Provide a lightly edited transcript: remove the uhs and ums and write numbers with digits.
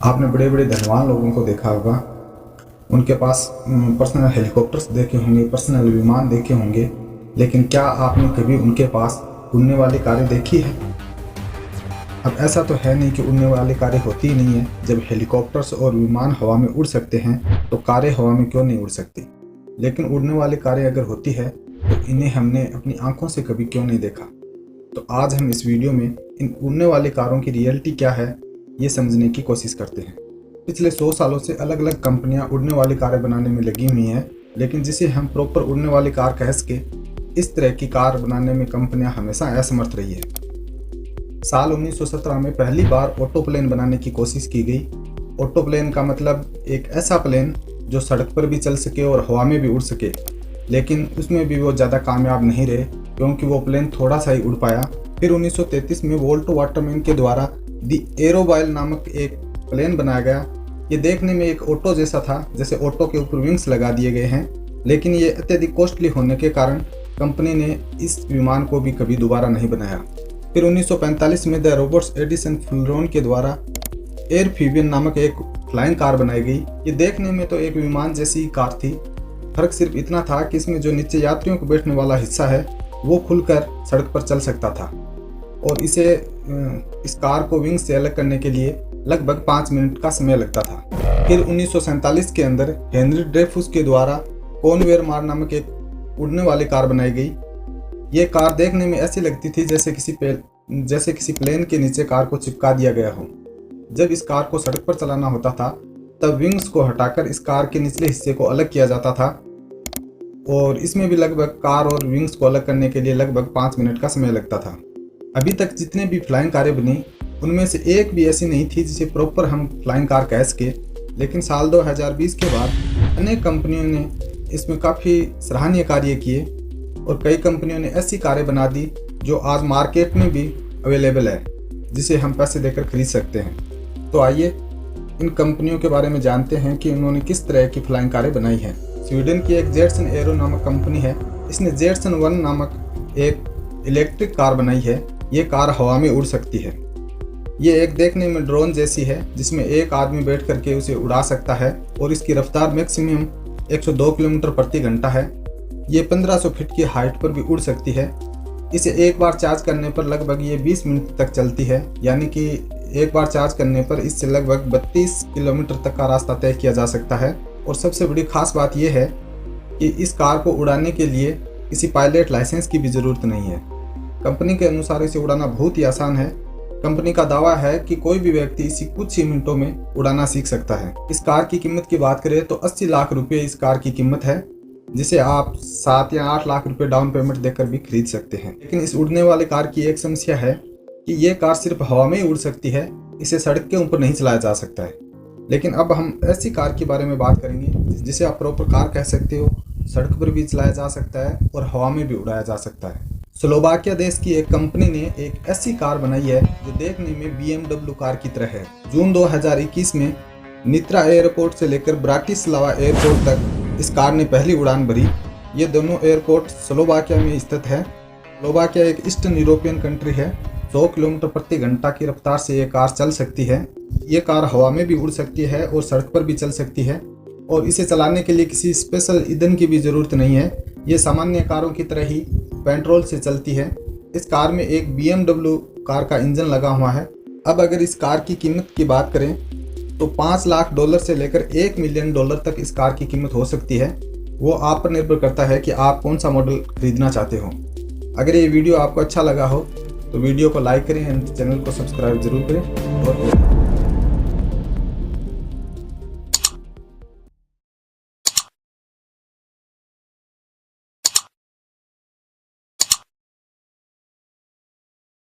आपने बड़े बड़े धनवान लोगों को देखा होगा, उनके पास पर्सनल हेलीकॉप्टर्स देखे होंगे, पर्सनल विमान देखे होंगे, लेकिन क्या आपने कभी उनके पास उड़ने वाली कारें देखी है? अब ऐसा तो है नहीं कि उड़ने वाली कारें होती ही नहीं है। जब हेलीकॉप्टर्स और विमान हवा में उड़ सकते हैं तो कारें हवा में क्यों नहीं उड़ सकती? लेकिन उड़ने वाली कारें अगर होती है तो इन्हें हमने अपनी आंखों से कभी क्यों नहीं देखा? तो आज हम इस वीडियो में इन उड़ने वाली कारों की रियलिटी क्या है ये समझने की कोशिश करते हैं। पिछले 100 सालों से अलग अलग कंपनियां उड़ने वाली कारें बनाने में लगी हुई हैं, लेकिन जिसे हम प्रॉपर उड़ने वाली कार कह सके इस तरह की कार बनाने में कंपनियां हमेशा असमर्थ रही है। साल 1917 में पहली बार ऑटो प्लेन बनाने की कोशिश की गई। ऑटो प्लेन का मतलब एक ऐसा प्लेन जो सड़क पर भी चल सके और हवा में भी उड़ सके, लेकिन उसमें भी वो ज़्यादा कामयाब नहीं रहे क्योंकि वो प्लेन थोड़ा सा ही उड़ पाया। फिर 1933 में वोल्टो वाटरमैन के द्वारा दी एरोबाइल नामक एक प्लेन बनाया गया। ये देखने में एक ऑटो जैसा था, जैसे ऑटो के ऊपर विंग्स लगा दिए गए हैं, लेकिन ये अत्यधिक कॉस्टली होने के कारण कंपनी ने इस विमान को भी कभी दोबारा नहीं बनाया। फिर 1945 में द रॉबर्ट एडिसन फुलरॉन के द्वारा एयरफीबियन नामक एक फ्लाइंग कार बनाई गई। ये देखने में तो एक विमान जैसी ही कार थी, फर्क सिर्फ इतना था कि इसमें जो नीचे यात्रियों को बैठने वाला हिस्सा है वो खुलकर सड़क पर चल सकता था और इस कार को विंग से अलग करने के लिए लगभग 5 मिनट का समय लगता था। फिर 1947 के अंदर हेनरी ड्रेफुस के द्वारा कॉनवेयर मार नामक एक उड़ने वाली कार बनाई गई। ये कार देखने में ऐसी लगती थी जैसे किसी प्लेन के नीचे कार को चिपका दिया गया हो। जब इस कार को सड़क पर चलाना होता था तब विंग्स को हटाकर इस कार के निचले हिस्से को अलग किया जाता था और इसमें भी लगभग कार और विंग्स को अलग करने के लिए लगभग 5 मिनट का समय लगता था। अभी तक जितने भी फ्लाइंग कारें बनी उनमें से एक भी ऐसी नहीं थी जिसे प्रॉपर हम फ्लाइंग कार कह सके, लेकिन साल 2020 के बाद अनेक कंपनियों ने इसमें काफ़ी सराहनीय कार्य किए और कई कंपनियों ने ऐसी कारें बना दी जो आज मार्केट में भी अवेलेबल है, जिसे हम पैसे देकर खरीद सकते हैं। तो आइए इन कंपनियों के बारे में जानते हैं कि उन्होंने किस तरह की फ्लाइंग कारें बनाई हैं। स्वीडन की एक जेटसन एरो नामक कंपनी है, इसने जेटसन 1 नामक एक इलेक्ट्रिक कार बनाई है। ये कार हवा में उड़ सकती है। ये एक देखने में ड्रोन जैसी है जिसमें एक आदमी बैठ करके उसे उड़ा सकता है और इसकी रफ्तार मैक्सिमम 102 किलोमीटर प्रति घंटा है। ये 1500 फीट की हाइट पर भी उड़ सकती है। इसे एक बार चार्ज करने पर लगभग ये 20 मिनट तक चलती है, यानी कि एक बार चार्ज करने पर इससे लगभग 32 किलोमीटर तक का रास्ता तय किया जा सकता है। और सबसे बड़ी खास बात यह है कि इस कार को उड़ाने के लिए किसी पायलट लाइसेंस की भी ज़रूरत नहीं है। कंपनी के अनुसार इसे उड़ाना बहुत ही आसान है। कंपनी का दावा है कि कोई भी व्यक्ति इसे कुछ ही मिनटों में उड़ाना सीख सकता है। इस कार की कीमत की बात करें तो 80 लाख रुपये इस कार की कीमत है, जिसे आप 7 या 8 लाख रुपए डाउन पेमेंट देकर भी खरीद सकते हैं। लेकिन इस उड़ने वाली कार की एक समस्या है कि ये कार सिर्फ हवा में ही उड़ सकती है, इसे सड़क के ऊपर नहीं चलाया जा सकता है। लेकिन अब हम ऐसी कार के बारे में बात करेंगे जिसे आप प्रॉपर कार कह सकते हो, सड़क पर भी चलाया जा सकता है और हवा में भी उड़ाया जा सकता है। स्लोवाकिया देश की एक कंपनी ने एक ऐसी कार बनाई है जो देखने में BMW कार की तरह है। जून 2021 में नित्रा एयरपोर्ट से लेकर ब्राटिस्लावा एयरपोर्ट तक इस कार ने पहली उड़ान भरी। ये दोनों एयरपोर्ट स्लोवाकिया में स्थित है। स्लोवाकिया एक ईस्टर्न यूरोपियन कंट्री है। 100 किलोमीटर प्रति घंटा की रफ्तार से ये कार चल सकती है। ये कार हवा में भी उड़ सकती है और सड़क पर भी चल सकती है और इसे चलाने के लिए किसी स्पेशल ईंधन की भी ज़रूरत नहीं है। ये सामान्य कारों की तरह ही पेट्रोल से चलती है। इस कार में एक BMW कार का इंजन लगा हुआ है। अब अगर इस कार की कीमत की बात करें तो $5 लाख से लेकर $1 मिलियन तक इस कार की कीमत हो सकती है। वो आप पर निर्भर करता है कि आप कौन सा मॉडल खरीदना चाहते हो। अगर ये वीडियो आपको अच्छा लगा हो तो वीडियो को लाइक करें एंड चैनल को सब्सक्राइब जरूर करें। और